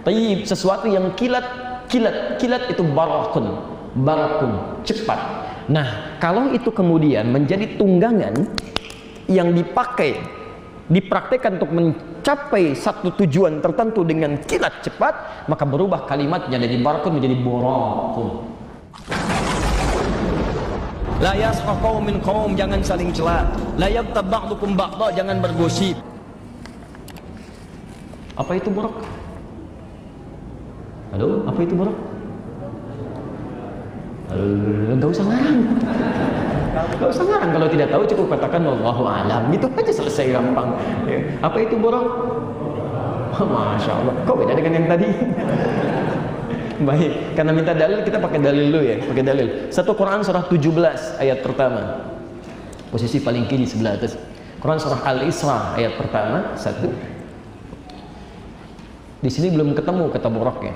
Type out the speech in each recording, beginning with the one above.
Tayyib, sesuatu yang kilat. Kilat itu barakun, cepat. Nah, kalau itu kemudian menjadi tunggangan yang dipraktekkan untuk mencapai satu tujuan tertentu dengan kilat cepat, maka berubah kalimatnya dari barakun menjadi borakun. La yasqa qaumin qaum, jangan saling cela. La yagtab ba'dukum ba'dha, jangan bergosip. Apa itu borak? Halo, apa itu borak? Enggak usah ngarang. Enggak usah ngarang, kalau tidak tahu cukup katakan wallahu alam, gitu aja selesai, gampang. Ya. Apa itu borak? Oh, Masya Allah, kok beda dengan yang tadi? Baik, karena minta dalil kita pakai dalil dulu ya, pakai dalil. 1 Quran surah 17 ayat pertama. Posisi paling kiri sebelah atas. Quran surah Al-Isra ayat pertama, 1. Di sini belum ketemu kata boraknya.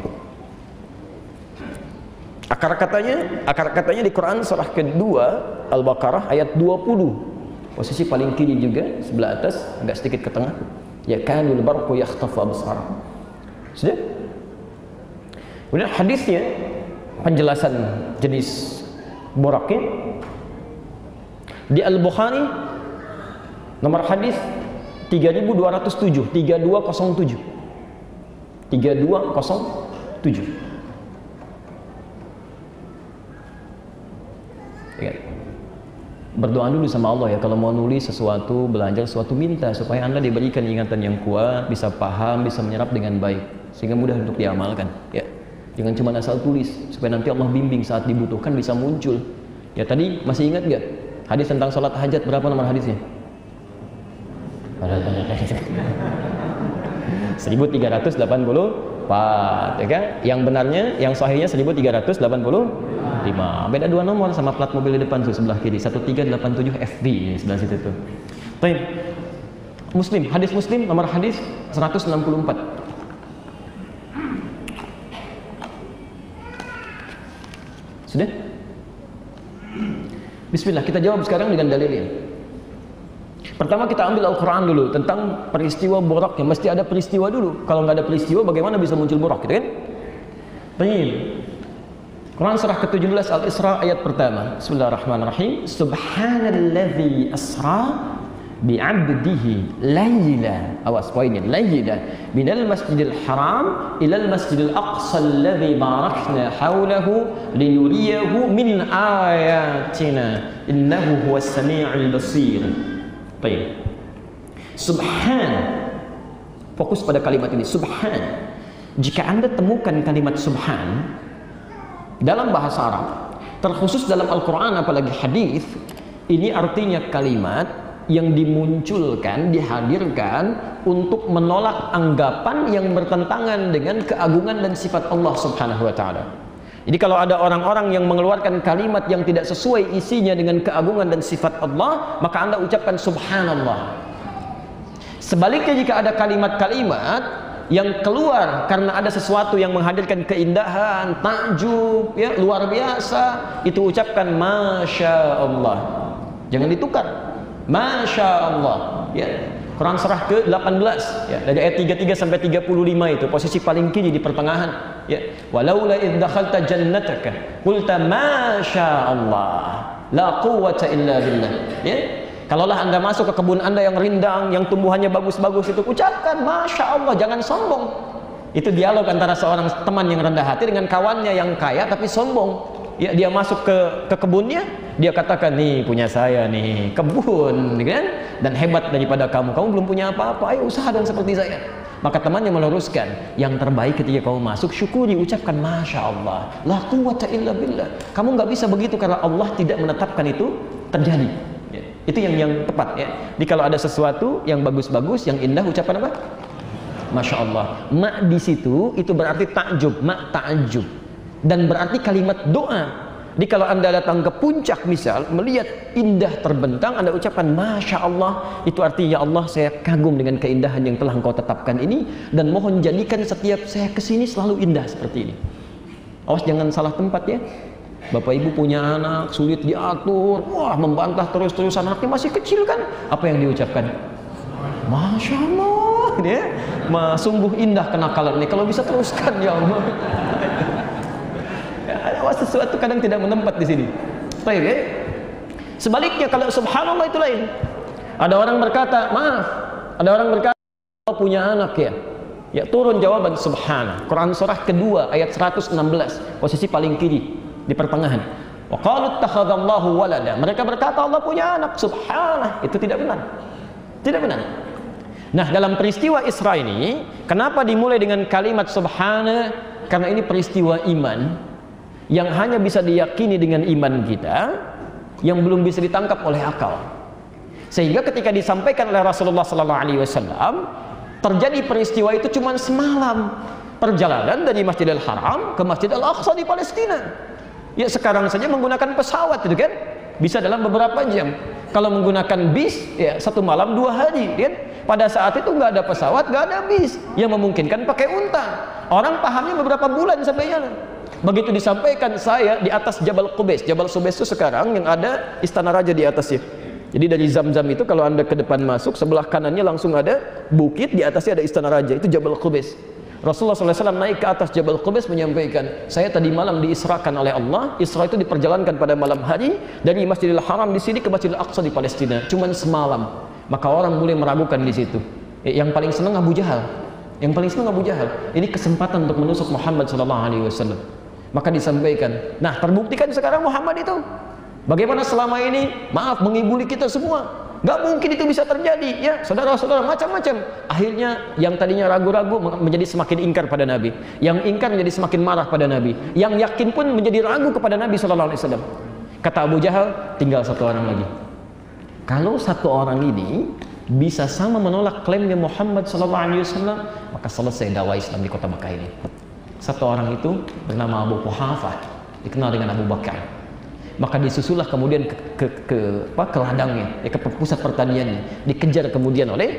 Akar katanya di Quran surah kedua Al-Baqarah ayat 20. Posisi paling kiri juga sebelah atas, agak sedikit ke tengah. Ya kanul barqu yakhtafu absar. Sudah? Kemudian hadisnya, penjelasan jenis boraknya di Al-Bukhari nomor hadis 3207, 3207. 3207. Ya. Berdoa dulu sama Allah ya, kalau mau nulis sesuatu, belajar sesuatu, minta supaya Anda diberikan ingatan yang kuat, bisa paham, bisa menyerap dengan baik, sehingga mudah untuk diamalkan. Ya. Jangan cuma asal tulis, supaya nanti Allah bimbing saat dibutuhkan bisa muncul. Ya, tadi masih ingat nggak hadis tentang sholat hajat, berapa nomor hadisnya? 1384, ya kan? Yang benarnya, yang sahihnya 1385. Beda 2 nomor sama plat mobil di depan tuh sebelah kiri, 1387 FB sebelah situ tuh. Baik. Muslim, hadis Muslim nomor hadis 164. Sudah? Bismillah, kita jawab sekarang dengan dalilnya. Pertama kita ambil Al-Quran dulu tentang peristiwa borak, yang mesti ada peristiwa dulu. Kalau nggak ada peristiwa, bagaimana bisa muncul borak, gitu kan? Baik. Quran surah ke-17 Al-Isra ayat pertama. Bismillahirrahmanirrahim. Subhanalladzi asra bi'abdihi layla. Awas poinnya, layla minal masjidil haram ilal masjidil aqsa alladzi barakna hawlahu linuriyahu min ayatina innahu huwas sami'ul basir. Baik. Subhan. Fokus pada kalimat ini, subhan. Jika Anda temukan kalimat subhan dalam bahasa Arab, terkhusus dalam Al-Quran apalagi hadis, ini artinya kalimat yang dimunculkan, dihadirkan untuk menolak anggapan yang bertentangan dengan keagungan dan sifat Allah Subhanahu wa Ta'ala. Jadi kalau ada orang-orang yang mengeluarkan kalimat yang tidak sesuai isinya dengan keagungan dan sifat Allah, maka Anda ucapkan subhanallah. Sebaliknya, jika ada kalimat-kalimat yang keluar karena ada sesuatu yang menghadirkan keindahan, takjub, ya, luar biasa, itu ucapkan Masya Allah. Jangan ditukar. Masya Allah. Ya. Quran surah ke-18, ya, dari ayat 33 sampai 35 itu posisi paling kiri di pertengahan. Ya. Walaula idh dakhalta jannataka qulta Masya Allah la quwwata illa billah. Ya. Kalaulah Anda masuk ke kebun Anda yang rindang, yang tumbuhannya bagus-bagus, itu ucapkan Masya Allah, jangan sombong. Itu dialog antara seorang teman yang rendah hati dengan kawannya yang kaya tapi sombong. Ya, dia masuk ke kebunnya, dia katakan, nih punya saya nih kebun, kan? Dan hebat daripada kamu belum punya apa-apa, ayo usaha dan seperti saya. Maka temannya meluruskan, yang terbaik ketika kamu masuk, syukuri, ucapkan Masya Allah la quwwata illa billah. Kamu nggak bisa begitu karena Allah tidak menetapkan itu terjadi. Itu yang tepat, ya. Jadi kalau ada sesuatu yang bagus-bagus, yang indah, ucapan apa? Masya Allah. Ma di situ itu berarti takjub, ma takjub, dan berarti kalimat doa. Jadi kalau Anda datang ke puncak misal, melihat indah terbentang, Anda ucapkan Masya Allah, itu artinya, ya Allah, saya kagum dengan keindahan yang telah Engkau tetapkan ini, dan mohon jadikan setiap saya kesini selalu indah seperti ini. Awas jangan salah tempat, ya. Bapak ibu punya anak, sulit diatur, wah membantah terus-terusan, anaknya masih kecil kan, apa yang diucapkan? Masya Allah. ya. Sungguh indah kenakalan ini. Kalau bisa teruskan ya Allah. Ada sesuatu kadang tidak menempat di sini. Baik ya. Sebaliknya kalau subhanallah itu lain. Ada orang berkata, maaf, ada orang berkata Allah punya anak ya. Ya, turun jawaban subhana. Quran surah kedua ayat 116, posisi paling kiri di pertengahan. Wa qalu ittakhadallahu walada. Mereka berkata Allah punya anak. Subhanah, itu tidak benar. Tidak benar. Nah, dalam peristiwa Isra ini, kenapa dimulai dengan kalimat subhana? Karena ini peristiwa iman yang hanya bisa diyakini dengan iman kita, yang belum bisa ditangkap oleh akal. Sehingga ketika disampaikan oleh Rasulullah SAW, terjadi peristiwa itu cuma semalam. Perjalanan dari Masjidil Haram ke Masjidil Aqsa di Palestina. Ya, sekarang saja menggunakan pesawat itu kan, bisa dalam beberapa jam. Kalau menggunakan bis, ya 1 malam 2 hari kan. Pada saat itu nggak ada pesawat, nggak ada bis, yang memungkinkan pakai unta. Orang pahamnya beberapa bulan sampai jalan. Begitu disampaikan, saya di atas Jabal Qubais. Jabal Qubais itu sekarang yang ada istana raja di atasnya. Jadi dari Zamzam itu kalau Anda ke depan masuk, sebelah kanannya langsung ada bukit, di atasnya ada istana raja, itu Jabal Qubais. Rasulullah SAW naik ke atas Jabal Qubais menyampaikan, saya tadi malam diisrakan oleh Allah. Isra itu diperjalankan pada malam hari dari Masjidil Haram di sini ke Masjidil Aqsa di Palestina, cuman semalam. Maka orang mulai meragukan di situ. Yang paling senang Abu Jahal. Yang paling senang Abu Jahal. Ini kesempatan untuk menusuk Muhammad SAW. Maka disampaikan, nah terbuktikan sekarang Muhammad itu bagaimana selama ini, maaf, mengibuli kita semua. Gak mungkin itu bisa terjadi ya, saudara-saudara, macam-macam. Akhirnya yang tadinya ragu-ragu menjadi semakin ingkar pada Nabi, yang ingkar menjadi semakin marah pada Nabi, yang yakin pun menjadi ragu kepada Nabi SAW. Kata Abu Jahal, tinggal 1 orang lagi. Kalau 1 orang ini bisa sama menolak klaimnya Muhammad SAW, maka selesai dakwah Islam di kota Makkah ini. 1 orang itu bernama Abu Quhafah, dikenal dengan Abu Bakar. Maka disusullah kemudian ke ladangnya, ke pusat pertaniannya, dikejar kemudian oleh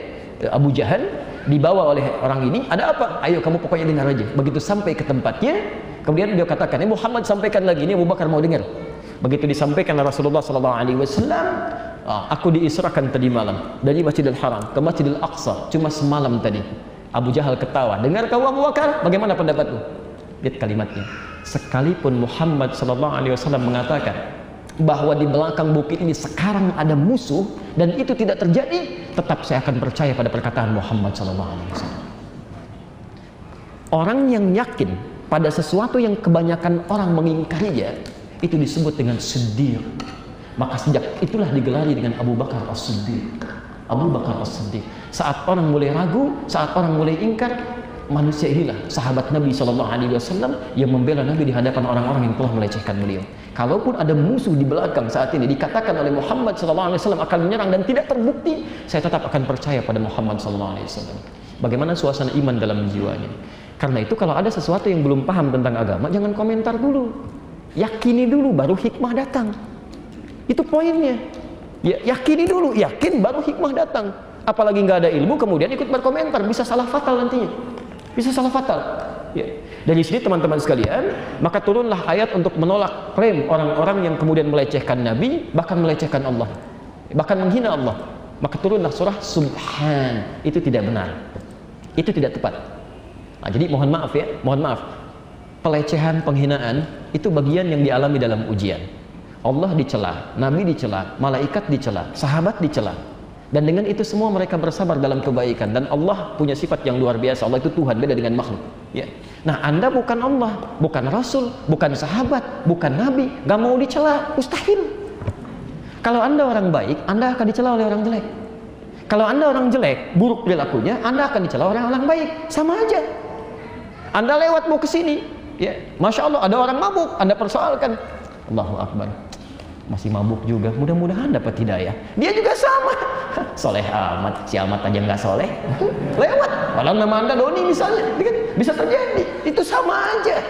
Abu Jahal, dibawa oleh orang ini. Ada apa? Ayo kamu pokoknya dengar aja. Begitu sampai ke tempatnya, kemudian dia katakan, Muhammad sampaikan lagi, ini Abu Bakar mau dengar. Begitu disampaikan oleh Rasulullah SAW, aku diisrakan tadi malam dari Masjidil Haram ke Masjidil Aqsa, cuma semalam tadi. Abu Jahal ketawa. Dengar kau Abu Bakar, bagaimana pendapatmu? Lihat kalimatnya. Sekalipun Muhammad SAW mengatakan bahwa di belakang bukit ini sekarang ada musuh dan itu tidak terjadi, tetap saya akan percaya pada perkataan Muhammad SAW. Orang yang yakin pada sesuatu yang kebanyakan orang mengingkarinya, itu disebut dengan Siddiq. Maka sejak itulah digelari dengan Abu Bakar As-Siddiq. Abu Bakar As-Siddiq. Saat orang mulai ragu, saat orang mulai ingkar, manusia inilah sahabat Nabi SAW yang membela Nabi di hadapan orang-orang yang telah melecehkan beliau. Kalaupun ada musuh di belakang saat ini dikatakan oleh Muhammad SAW akan menyerang dan tidak terbukti, saya tetap akan percaya pada Muhammad SAW. Bagaimana suasana iman dalam jiwanya? Karena itu kalau ada sesuatu yang belum paham tentang agama, jangan komentar dulu, yakini dulu, baru hikmah datang. Itu poinnya. Ya, yakini dulu, yakin baru hikmah datang. Apalagi nggak ada ilmu kemudian ikut berkomentar, bisa salah fatal nantinya. Bisa salah fatal. Ya. Dari sini teman-teman sekalian, maka turunlah ayat untuk menolak klaim orang-orang yang kemudian melecehkan Nabi, bahkan melecehkan Allah, bahkan menghina Allah. Maka turunlah surah Subhan. Itu tidak benar. Itu tidak tepat. Nah, jadi mohon maaf ya, mohon maaf. Pelecehan, penghinaan itu bagian yang dialami dalam ujian. Allah dicela, Nabi dicela, malaikat dicela, sahabat dicela. Dan dengan itu semua mereka bersabar dalam kebaikan. Dan Allah punya sifat yang luar biasa. Allah itu Tuhan, beda dengan makhluk. Ya. Nah, Anda bukan Allah, bukan Rasul, bukan sahabat, bukan Nabi, gak mau dicela, mustahil. Kalau Anda orang baik, Anda akan dicela oleh orang jelek. Kalau Anda orang jelek, buruk perilakunya, Anda akan dicela oleh orang baik. Sama aja. Anda lewat mau ke sini, ya, Masya Allah, ada orang mabuk, Anda persoalkan. Allahu Akbar. Masih mabuk juga, mudah-mudahan dapat hidayah. Dia juga sama. Soleh amat, si amat aja nggak soleh. Lewat, padahal nama Anda doni misalnya, bisa terjadi. Itu sama aja.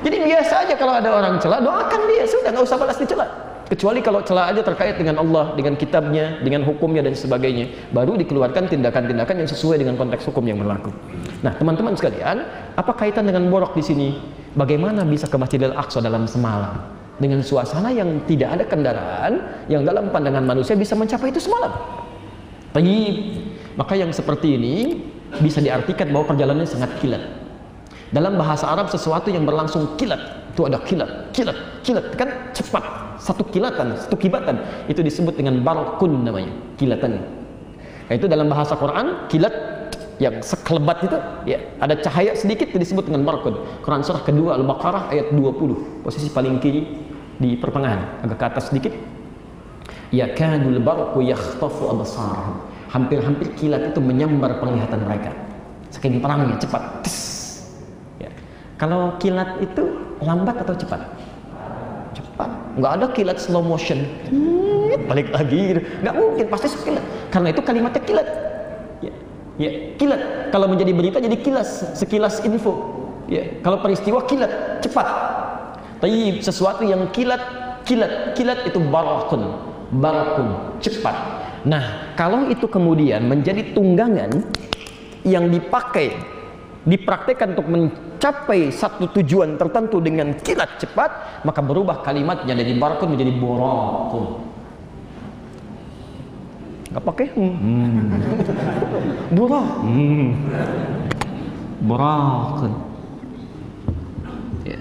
Jadi biasa aja kalau ada orang cela, doakan dia, sudah nggak usah balas dicela. Kecuali kalau cela aja terkait dengan Allah, dengan kitabnya, dengan hukumnya dan sebagainya, baru dikeluarkan tindakan-tindakan yang sesuai dengan konteks hukum yang berlaku. Nah, teman-teman sekalian, apa kaitan dengan borok di sini? Bagaimana bisa ke Masjidil Aqsa dalam semalam? Dengan suasana yang tidak ada kendaraan, yang dalam pandangan manusia bisa mencapai itu semalam. Baik, maka yang seperti ini bisa diartikan bahwa perjalanannya sangat kilat. Dalam bahasa Arab sesuatu yang berlangsung kilat, itu ada kilat, kilat, kilat, kan cepat. Satu kilatan, satu kibatan, itu disebut dengan barqun namanya, kilatan. Nah, itu dalam bahasa Quran, kilat yang sekelebat itu, ya, ada cahaya sedikit itu disebut dengan barqun. Quran surah kedua Al-Baqarah ayat 20, posisi paling kiri di pertengahan, agak ke atas sedikit. Yakadul barqu yakhtafu absarahum. Hampir-hampir kilat itu menyambar penglihatan mereka. Saking perangnya cepat. Ya. Kalau kilat itu lambat atau cepat? Cepat. Nggak ada kilat slow motion. Balik lagi, nggak mungkin, pasti sekilat. Karena itu kalimatnya kilat. Ya, ya, kilat. Kalau menjadi berita jadi kilas, sekilas info. Ya, kalau peristiwa kilat, cepat. Tapi sesuatu yang kilat, kilat itu barakun, cepat. Nah, kalau itu kemudian menjadi tunggangan yang dipakai, dipraktekkan untuk mencapai satu tujuan tertentu dengan kilat cepat, maka berubah kalimatnya dari barakun menjadi borakun. Gak pakai borak, borakun. Ya.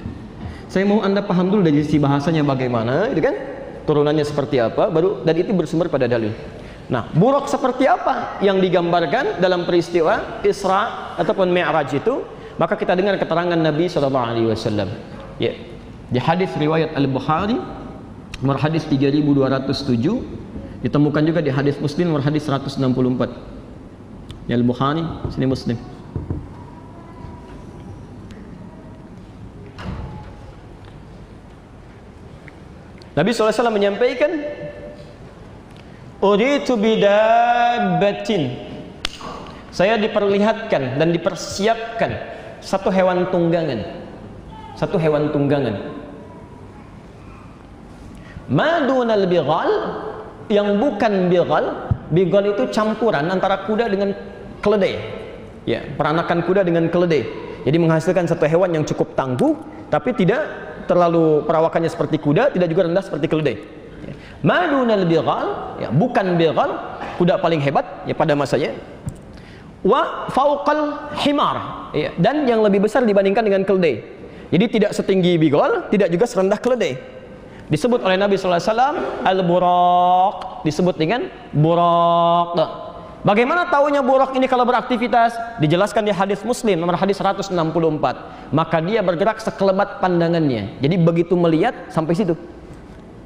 Saya mau Anda paham dulu dari sisi bahasanya bagaimana, itu kan? Turunannya seperti apa, baru, dan itu bersumber pada dalil. Nah, buruk seperti apa yang digambarkan dalam peristiwa Isra ataupun Mi'raj itu? Maka kita dengar keterangan Nabi SAW. Ya, di hadis riwayat Al-Bukhari, nomor hadis 3207, ditemukan juga di hadis Muslim, nomor hadis 164. Ya, Al-Bukhari, sini Muslim. Nabi SAW menyampaikan, uritu bidabbatin, saya diperlihatkan dan dipersiapkan satu hewan tunggangan, madunal bighal, yang bukan bighal itu campuran antara kuda dengan keledai, ya, peranakan kuda dengan keledai, jadi menghasilkan satu hewan yang cukup tangguh tapi tidak terlalu perawakannya seperti kuda, tidak juga rendah seperti keledai. Madunal bighal, ya, bukan bighal, kuda paling hebat ya pada masanya. Wa fauqal himar, ya, dan yang lebih besar dibandingkan dengan keledai. Jadi tidak setinggi bighal, tidak juga serendah keledai. Disebut oleh Nabi SAW al-buraq, disebut dengan buraq. Bagaimana taunya buraq ini kalau beraktivitas? Dijelaskan di hadis Muslim nomor hadis 164. Maka dia bergerak sekelebat pandangannya. Jadi begitu melihat sampai situ.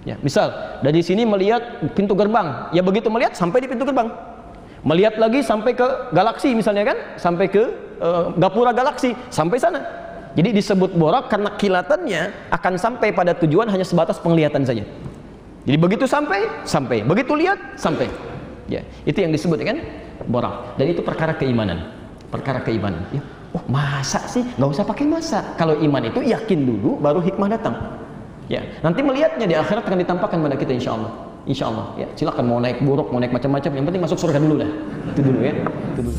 Ya, misal dari sini melihat pintu gerbang, ya begitu melihat sampai di pintu gerbang. Melihat lagi sampai ke galaksi misalnya kan, sampai ke gapura galaksi, sampai sana. Jadi disebut borak karena kilatannya akan sampai pada tujuan hanya sebatas penglihatan saja. Jadi begitu sampai, begitu lihat, sampai. Ya, itu yang disebut kan borak. Dan itu perkara keimanan. Ya, oh masa sih? Nggak usah pakai masa. Kalau iman itu yakin dulu, baru hikmah datang. Ya, nanti melihatnya di akhirat akan ditampakkan pada kita insya Allah. Ya, silakan mau naik buruk, mau naik macam-macam, yang penting masuk surga dulu dah. Itu dulu ya. Itu dulu.